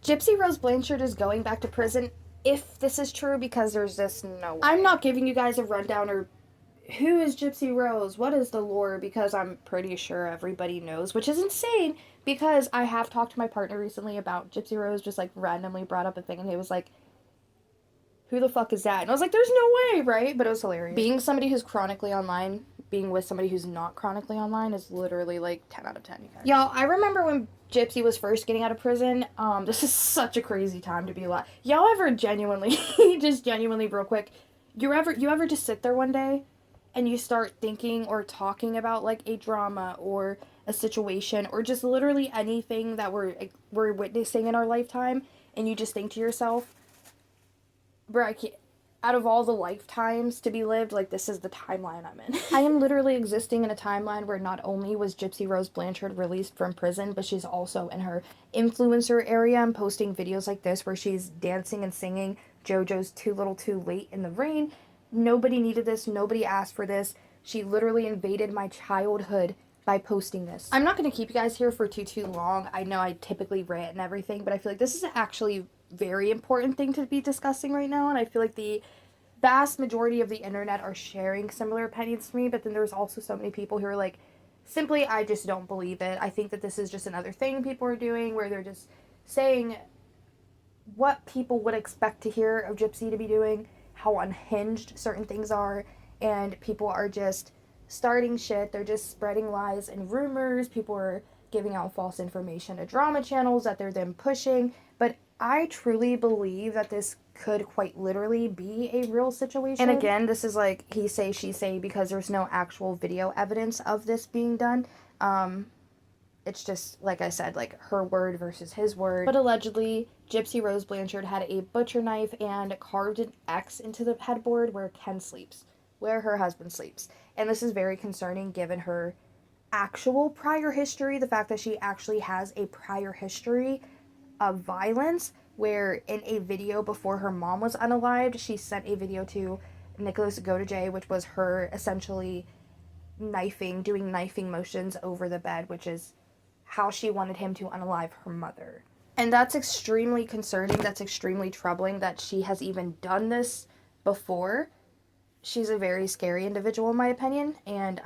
Gypsy Rose Blanchard is going back to prison if this is true, because there's just no way. I'm not giving you guys a rundown or who is Gypsy Rose, what is the lore, because I'm pretty sure everybody knows, which is insane because I have talked to my partner recently about Gypsy Rose, just like randomly brought up a thing and he was like, who the fuck is that? And I was like, there's no way, right? But it was hilarious. Being somebody who's chronically online, being with somebody who's not chronically online is literally like 10 out of 10, you guys. Y'all, I remember when Gypsy was first getting out of prison. This is such a crazy time to be alive. Y'all ever genuinely, just genuinely real quick, you ever just sit there one day and you start thinking or talking about like a drama or a situation or just literally anything that we're witnessing in our lifetime, and you just think to yourself, bro, I can't, out of all the lifetimes to be lived, like, this is the timeline I'm in. I am literally existing in a timeline where not only was Gypsy Rose Blanchard released from prison, but she's also in her influencer area and posting videos like this where she's dancing and singing JoJo's Too Little Too Late in the rain. Nobody needed this. Nobody asked for this. She literally invaded my childhood by posting this. I'm not going to keep you guys here for too long. I know I typically rant and everything, but I feel like this is actually very important thing to be discussing right now, and I feel like the vast majority of the internet are sharing similar opinions to me, but then there's also so many people who are like, simply, I just don't believe it. I think that this is just another thing people are doing where they're just saying what people would expect to hear of Gypsy to be doing, how unhinged certain things are, and people are just starting shit. They're just spreading lies and rumors. People are giving out false information to drama channels that they're then pushing. But I truly believe that this could quite literally be a real situation. And again, this is like he say, she say, because there's no actual video evidence of this being done. It's just, like I said, like her word versus his word. But allegedly, Gypsy Rose Blanchard had a butcher knife and carved an X into the headboard where Ken sleeps, where her husband sleeps. And this is very concerning given her actual prior history, the fact that she actually has a prior history of violence, where in a video before her mom was unalived, she sent a video to Nicholas Godeje, which was her essentially doing knifing motions over the bed, which is how she wanted him to unalive her mother. And that's extremely concerning. That's extremely troubling that she has even done this before. She's a very scary individual, in my opinion. And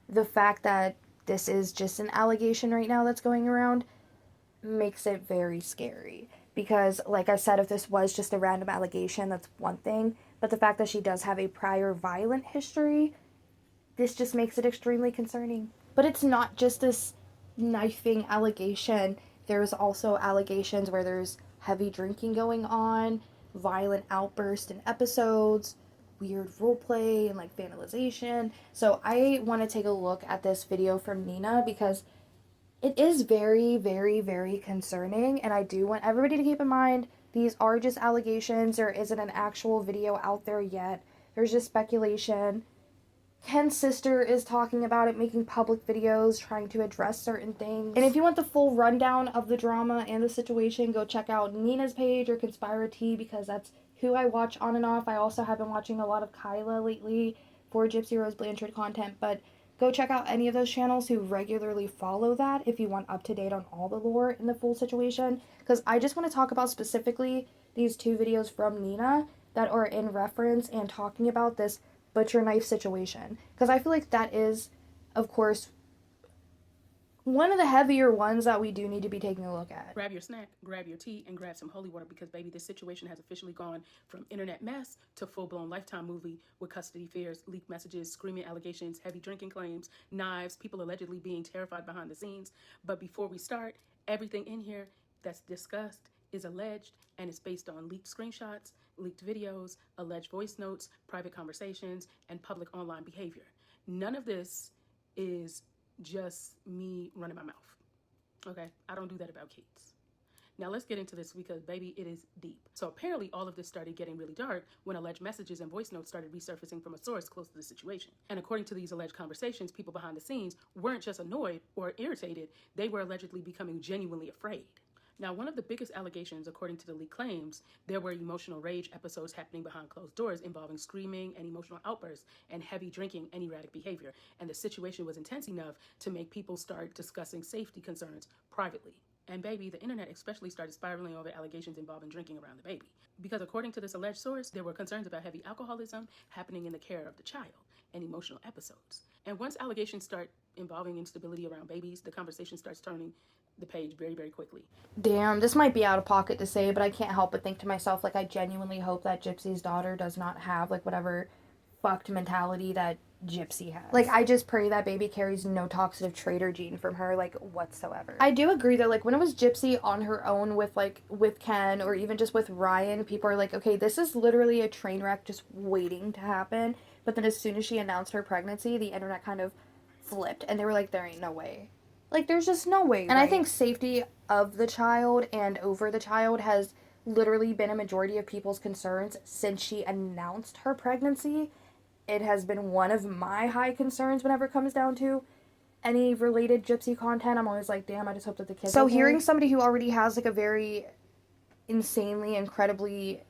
the fact that this is just an allegation right now that's going around makes it very scary. Because, like I said, if this was just a random allegation, that's one thing. But the fact that she does have a prior violent history, this just makes it extremely concerning. But it's not just this knifing allegation. There's also allegations where there's heavy drinking going on, violent outbursts in episodes, weird roleplay and like vandalization. So I want to take a look at this video from Nina because it is very, very, very concerning, and I do want everybody to keep in mind these are just allegations. There isn't an actual video out there yet. There's just speculation. Ken's sister is talking about it, making public videos, trying to address certain things. And if you want the full rundown of the drama and the situation, go check out Nina's page or Conspira Tea, because that's who I watch on and off. I also have been watching a lot of Kyla lately for Gypsy Rose Blanchard content, but go check out any of those channels who regularly follow that if you want up to date on all the lore and the full situation. Because I just want to talk about specifically these two videos from Nina that are in reference and talking about this butcher knife situation. Because I feel like that is, of course, one of the heavier ones that we do need to be taking a look at. Grab your snack, grab your tea, and grab some holy water because, baby, this situation has officially gone from internet mess to full-blown Lifetime movie with custody fears, leaked messages, screaming allegations, heavy drinking claims, knives, people allegedly being terrified behind the scenes. But before we start, everything in here that's discussed is alleged, and it's based on leaked screenshots, leaked videos, alleged voice notes, private conversations, and public online behavior. None of this is just me running my mouth. Okay, I don't do that about kids. Now let's get into this because, baby, it is deep. So apparently all of this started getting really dark when alleged messages and voice notes started resurfacing from a source close to the situation. And according to these alleged conversations, people behind the scenes weren't just annoyed or irritated, they were allegedly becoming genuinely afraid. Now, one of the biggest allegations, according to the leaked claims, there were emotional rage episodes happening behind closed doors involving screaming and emotional outbursts and heavy drinking and erratic behavior. And the situation was intense enough to make people start discussing safety concerns privately. And baby, the internet especially started spiraling over allegations involving drinking around the baby. Because according to this alleged source, there were concerns about heavy alcoholism happening in the care of the child and emotional episodes. And once allegations start involving instability around babies, the conversation starts turning the page very, very quickly. Damn, this might be out of pocket to say, but I can't help but think to myself, like, I genuinely hope that Gypsy's daughter does not have, like, whatever fucked mentality that Gypsy has. Like, I just pray that baby carries no toxic traitor gene from her, like, whatsoever. I do agree that, like, when it was Gypsy on her own with, like, with Ken or even just with Ryan, people are like, okay, this is literally a train wreck just waiting to happen. But then as soon as she announced her pregnancy, the internet kind of flipped, and they were like, there ain't no way. Like, there's just no way, And right? I think safety of the child and over the child has literally been a majority of people's concerns since she announced her pregnancy. It has been one of my high concerns whenever it comes down to any related Gypsy content. I'm always like, damn, I just hope that the kids So okay. Hearing somebody who already has, like, a very insanely, incredibly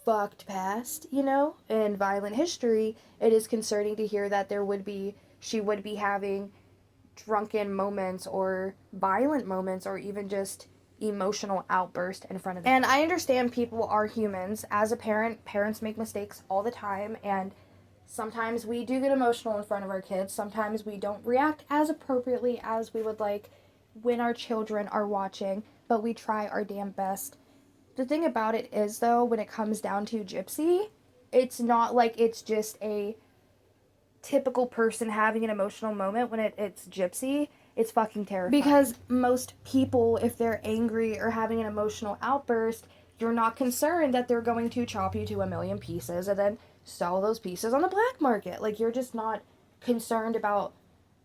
fucked past, you know, and violent history, it is concerning to hear that she would be having drunken moments or violent moments or even just emotional outburst in front of them. And I understand people are humans. As a parent, parents make mistakes all the time, and sometimes we do get emotional in front of our kids. Sometimes we don't react as appropriately as we would like when our children are watching, but we try our damn best. The thing about it is, though, when it comes down to Gypsy, it's not like it's just a typical person having an emotional moment. When it's Gypsy, it's fucking terrifying. Because most people, if they're angry or having an emotional outburst, you're not concerned that they're going to chop you to a million pieces and then sell those pieces on the black market. Like, you're just not concerned about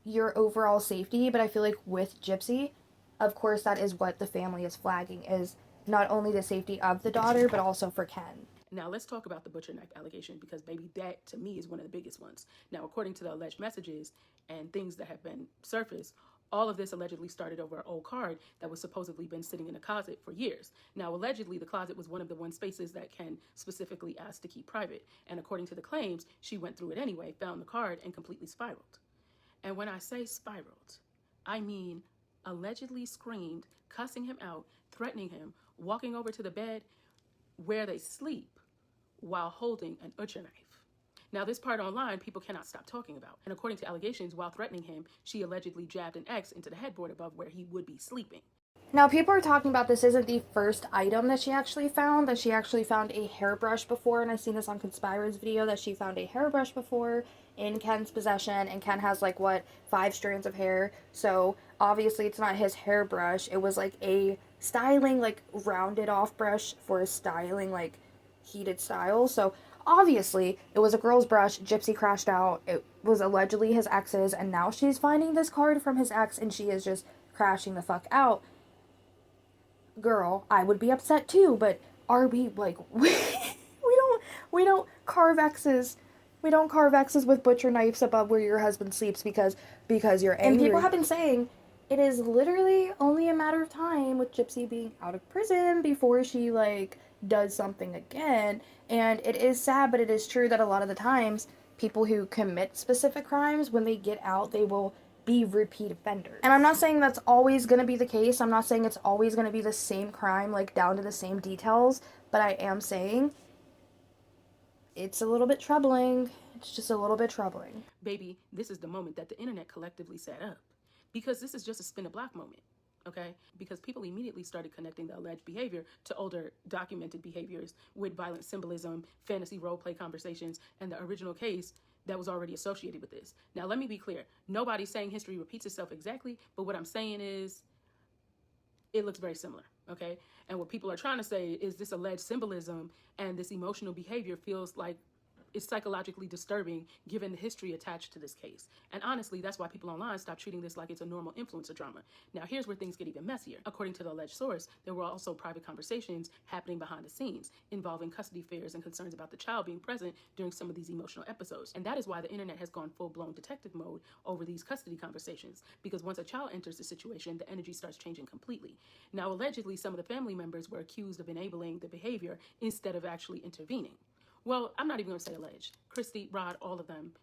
your overall safety. But I feel like with Gypsy, of course, that is what the family is flagging, is not only the safety of the daughter, but also for Ken. Now, let's talk about the butcher knife allegation, because, baby, that, to me, is one of the biggest ones. Now, according to the alleged messages and things that have been surfaced, all of this allegedly started over an old card that was supposedly been sitting in a closet for years. Now, allegedly, the closet was one of the one spaces that Ken specifically asked to keep private. And according to the claims, she went through it anyway, found the card, and completely spiraled. And when I say spiraled, I mean allegedly screamed, cussing him out, threatening him, walking over to the bed where they sleep while holding an butcher knife. Now, this part online, people cannot stop talking about. And according to allegations, while threatening him, she allegedly jabbed an X into the headboard above where he would be sleeping. Now, people are talking about this isn't the first item that she actually found, that she actually found a hairbrush before, and I've seen this on Conspira's video, that she found a hairbrush before in Ken's possession, and Ken has, like, 5 strands of hair, so obviously it's not his hairbrush. It was, like, a styling, like, rounded off brush for a styling, like, heated style, so obviously it was a girl's brush. Gypsy crashed out. It was allegedly his ex's, and now she's finding this card from his ex, and she is just crashing the fuck out. Girl, I would be upset too, but are we, like, we don't carve X's. We don't carve X's with butcher knives above where your husband sleeps because you're angry. And people have been saying it is literally only a matter of time with Gypsy being out of prison before she, like, does something again. And it is sad, but it is true that a lot of the times people who commit specific crimes, when they get out, they will be repeat offenders. And I'm not saying that's always going to be the case. I'm not saying it's always going to be the same crime, like, down to the same details, but I am saying it's a little bit troubling. It's just a little bit troubling. Baby, this is the moment that the internet collectively set up, because this is just a spin a block moment. Okay? Because people immediately started connecting the alleged behavior to older documented behaviors with violent symbolism, fantasy role play conversations, and the original case that was already associated with this. Now, let me be clear. Nobody's saying history repeats itself exactly, but what I'm saying is it looks very similar, okay? And what people are trying to say is this alleged symbolism and this emotional behavior feels like it's psychologically disturbing given the history attached to this case. And honestly, that's why people online stop treating this like it's a normal influencer drama. Now, here's where things get even messier. According to the alleged source, there were also private conversations happening behind the scenes involving custody fears and concerns about the child being present during some of these emotional episodes. And that is why the internet has gone full-blown detective mode over these custody conversations, because once a child enters the situation, the energy starts changing completely. Now, allegedly, some of the family members were accused of enabling the behavior instead of actually intervening. Well, I'm not even going to say alleged. Christy, Rod, all of them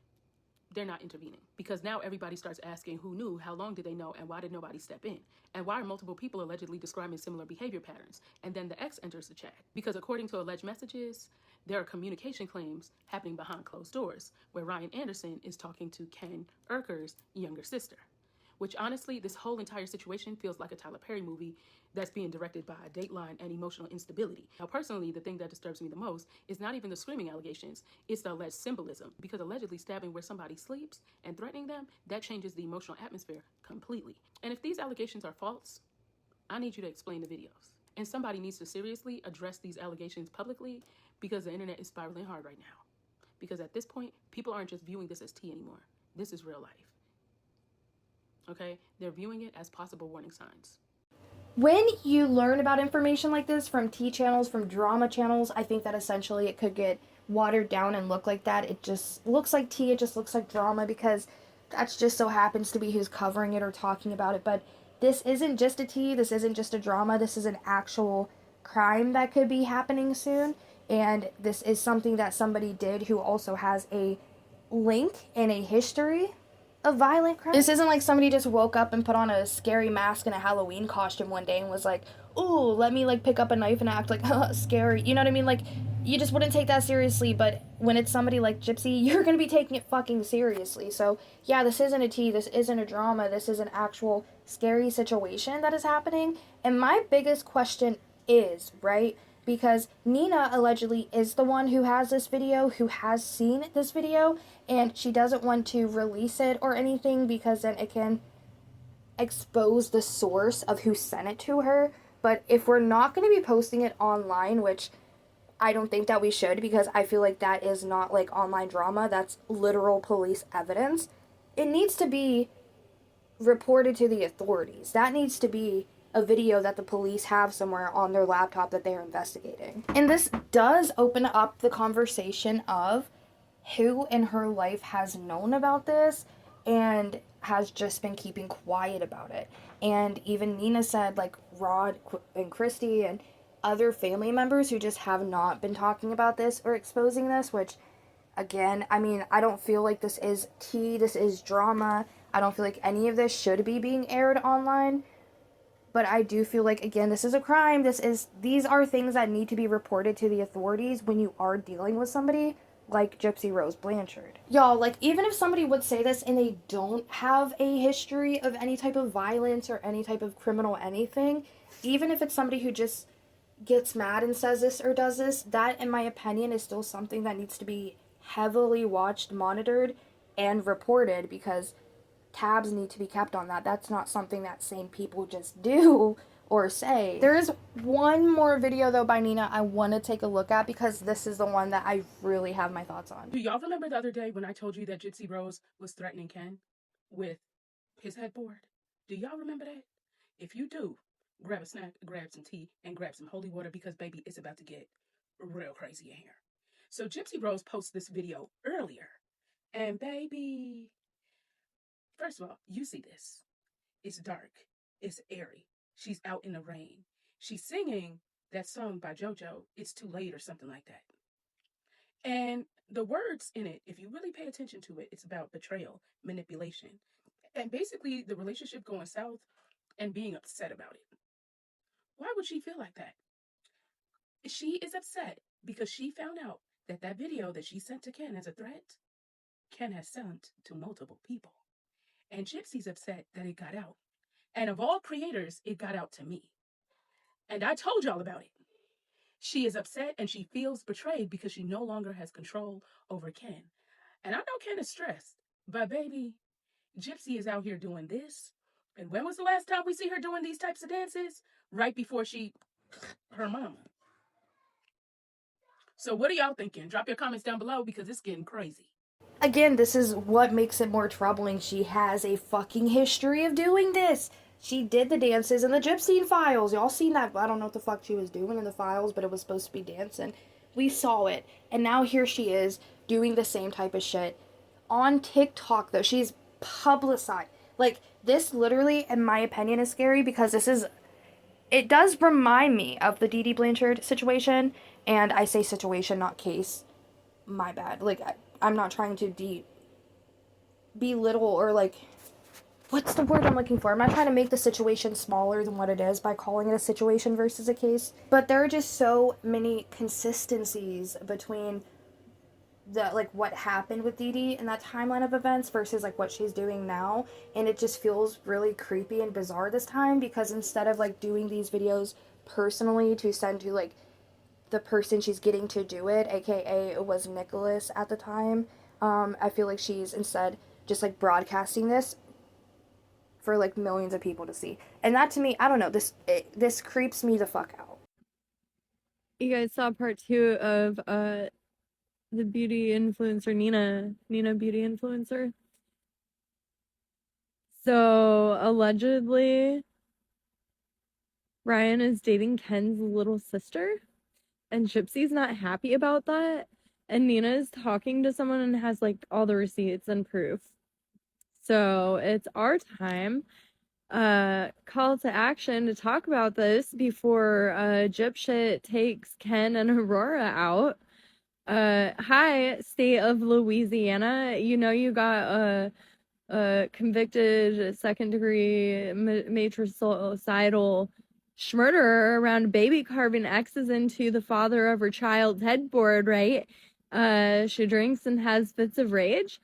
they're not intervening, because now everybody starts asking who knew, how long did they know, and why did nobody step in, and why are multiple people allegedly describing similar behavior patterns. And then the ex enters the chat, because according to alleged messages, there are communication claims happening behind closed doors, where Ryan Anderson is talking to Ken Urker's younger sister. Which honestly, this whole entire situation feels like a Tyler Perry movie that's being directed by Dateline and emotional instability. Now, personally, the thing that disturbs me the most is not even the screaming allegations, it's the alleged symbolism, because allegedly stabbing where somebody sleeps and threatening them, that changes the emotional atmosphere completely. And if these allegations are false, I need you to explain the videos. And somebody needs to seriously address these allegations publicly, because the internet is spiraling hard right now. Because at this point, people aren't just viewing this as tea anymore. This is real life. Okay? They're viewing it as possible warning signs. When you learn about information like this from T channels, from drama channels, I think that essentially it could get watered down and look like that. It just looks like tea, it just looks like drama, because that's just so happens to be who's covering it or talking about it. But this isn't just a tea, this isn't just a drama, this is an actual crime that could be happening soon. And this is something that somebody did who also has a link and a history of violent crime. This isn't like somebody just woke up and put on a scary mask and a Halloween costume one day and was like, ooh, let me like pick up a knife and act like scary. You know what I mean? Like, you just wouldn't take that seriously, but when it's somebody like Gypsy, you're gonna be taking it fucking seriously. So yeah, this isn't a tea, this isn't a drama, this is an actual scary situation that is happening. And my biggest question is, right, because Nina allegedly is the one who has this video, who has seen this video, and she doesn't want to release it or anything because then it can expose the source of who sent it to her. But if we're not going to be posting it online, which I don't think that we should, because I feel like that is not like online drama, that's literal police evidence, it needs to be reported to the authorities. That needs to be a video that the police have somewhere on their laptop that they're investigating. And this does open up the conversation of who in her life has known about this and has just been keeping quiet about it. And even Nina said, like, Rod and Christy and other family members who just have not been talking about this or exposing this, which, again, I mean, I don't feel like this is tea, this is drama. I don't feel like any of this should be being aired online. But I do feel like, again, this is a crime. These are things that need to be reported to the authorities when you are dealing with somebody like Gypsy Rose Blanchard. Y'all, like, even if somebody would say this and they don't have a history of any type of violence or any type of criminal anything, even if it's somebody who just gets mad and says this or does this, that, in my opinion, is still something that needs to be heavily watched, monitored, and reported, because tabs need to be kept on that. That's not something that sane people just do or say. There is one more video though by Nina I want to take a look at, because this is the one that I really have my thoughts on. Do y'all remember the other day when I told you that Gypsy Rose was threatening Ken with his headboard? Do y'all remember that? If you do, grab a snack, grab some tea, and grab some holy water, because baby, it's about to get real crazy in here. So Gypsy Rose posted this video earlier, and baby, first of all, you see this. It's dark. It's airy. She's out in the rain. She's singing that song by JoJo, It's Too Late, or something like that. And the words in it, if you really pay attention to it, it's about betrayal, manipulation, and basically the relationship going south and being upset about it. Why would she feel like that? She is upset because she found out that that video that she sent to Ken as a threat, Ken has sent to multiple people. And Gypsy's upset that it got out. And of all creators, it got out to me. And I told y'all about it. She is upset and she feels betrayed because she no longer has control over Ken. And I know Ken is stressed, but baby, Gypsy is out here doing this. And when was the last time we see her doing these types of dances? Right before her mama. So what are y'all thinking? Drop your comments down below, because it's getting crazy. Again, this is what makes it more troubling. She has a fucking history of doing this. She did the dances in the Gypsy files. Y'all seen that? I don't know what the fuck she was doing in the files, but it was supposed to be dancing. We saw it. And now here she is doing the same type of shit. On TikTok, though, she's publicized. Like, this literally, in my opinion, is scary, because it does remind me of the Dee Dee Blanchard situation. And I say situation, not case. My bad. Like, I'm not trying to belittle or like, what's the word I'm looking for? I'm not trying to make the situation smaller than what it is by calling it a situation versus a case, but there are just so many consistencies between the like what happened with Dee Dee and that timeline of events versus like what she's doing now, and it just feels really creepy and bizarre this time because instead of like doing these videos personally to send to like the person she's getting to do it, aka it was Nicholas at the time, I feel like she's instead just like broadcasting this for like millions of people to see, and that to me, I don't know, this creeps me the fuck out. You guys saw part 2 of the beauty influencer Nina beauty influencer. So allegedly Ryan is dating Ken's little sister, and Gypsy's not happy about that, and Nina is talking to someone and has like all the receipts and proof. So it's our time call to action to talk about this before Gypshit takes Ken and Aurora out. Hi, state of Louisiana. You know you got a convicted second-degree matricidal murderer around baby carving X's into the father of her child's headboard, right? She drinks and has fits of rage.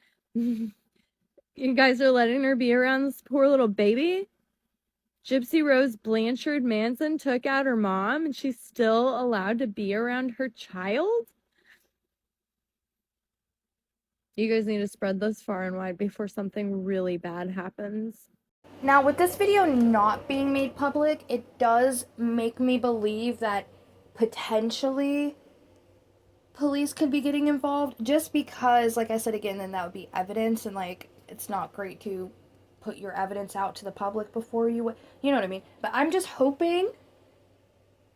You guys are letting her be around this poor little baby? Gypsy Rose Blanchard Manson took out her mom and she's still allowed to be around her child? You guys need to spread this far and wide before something really bad happens. Now, with this video not being made public, it does make me believe that potentially police could be getting involved just because, like I said again, then that would be evidence, and like it's not great to put your evidence out to the public before you know what I mean. But I'm just hoping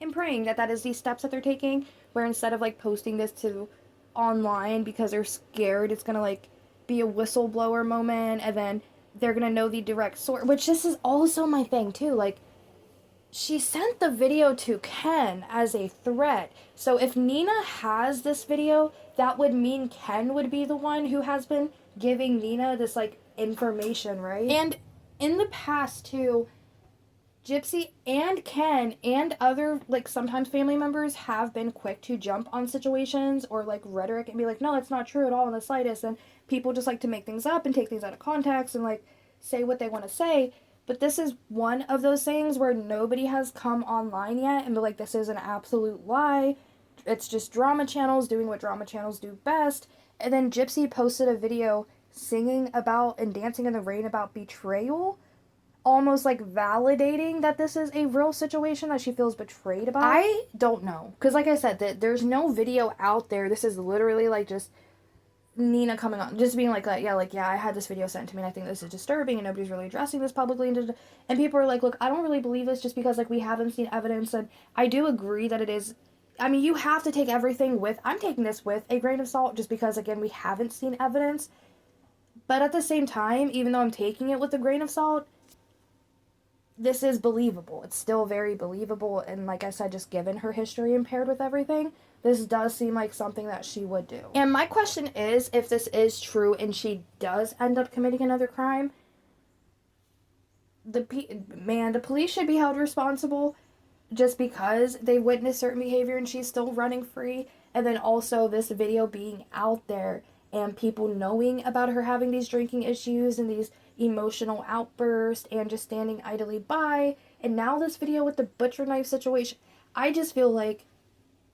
and praying that that is these steps that they're taking, where instead of like posting this to online because they're scared it's gonna like be a whistleblower moment, and then they're gonna know the direct source, which this is also my thing too, like she sent the video to Ken as a threat. So if Nina has this video, that would mean Ken would be the one who has been giving Nina this like information, right? And in the past too, Gypsy and Ken and other like sometimes family members have been quick to jump on situations or like rhetoric and be like, no, that's not true at all in the slightest, and people just like to make things up and take things out of context and like say what they want to say. But this is one of those things where nobody has come online yet and be like, this is an absolute lie. It's just drama channels doing what drama channels do best. And then Gypsy posted a video singing about and dancing in the rain about betrayal, almost like validating that this is a real situation that she feels betrayed about. I don't know. Because like I said, there's no video out there. This is literally like just Nina coming on, just being like, yeah, I had this video sent to me and I think this is disturbing and nobody's really addressing this publicly, and people are like, look, I don't really believe this just because like we haven't seen evidence, and I do agree that it is, I mean, you have to take everything with, I'm taking this with a grain of salt just because again we haven't seen evidence, but at the same time, even though I'm taking it with a grain of salt, this is believable. It's still very believable, and like I said, just given her history and paired with everything, this does seem like something that she would do. And my question is, if this is true and she does end up committing another crime, the police should be held responsible just because they witnessed certain behavior and she's still running free. And then also this video being out there and people knowing about her having these drinking issues and these emotional outbursts and just standing idly by. And now this video with the butcher knife situation. I just feel like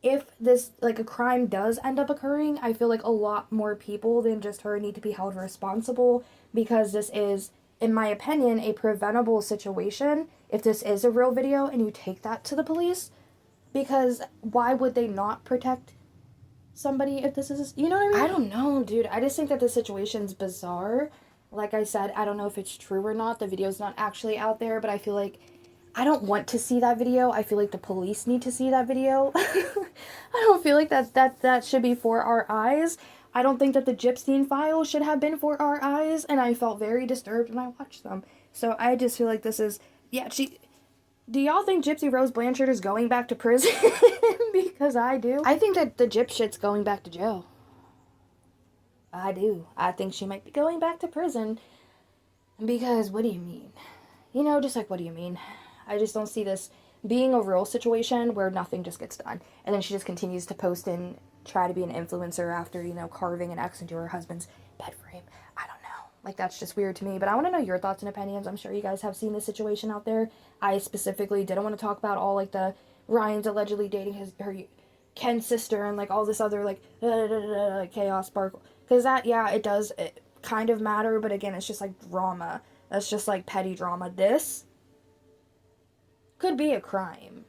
if this, like, a crime does end up occurring, I feel like a lot more people than just her need to be held responsible, because this is, in my opinion, a preventable situation if this is a real video and you take that to the police, because why would they not protect somebody if this is, you know what I mean? I don't know, dude. I just think that the situation's bizarre. Like I said, I don't know if it's true or not. The video's not actually out there, but I feel like I don't want to see that video. I feel like the police need to see that video. I don't feel like that should be for our eyes. I don't think that the Gypsy files should have been for our eyes, and I felt very disturbed when I watched them. So I just feel like this is, yeah, do y'all think Gypsy Rose Blanchard is going back to prison? Because I do. I think that the Gyp shit's going back to jail. I do. I think she might be going back to prison. Because what do you mean? You know, just like, what do you mean? I just don't see this being a real situation where nothing just gets done. And then she just continues to post and try to be an influencer after, you know, carving an X into her husband's bed frame. I don't know. Like, that's just weird to me. But I want to know your thoughts and opinions. I'm sure you guys have seen this situation out there. I specifically didn't want to talk about all, like, the Ryan's allegedly dating her Ken's sister and, like, all this other, like, chaos sparkle. Because that, yeah, it does kind of matter. But again, it's just, like, drama. That's just, like, petty drama. This could be a crime.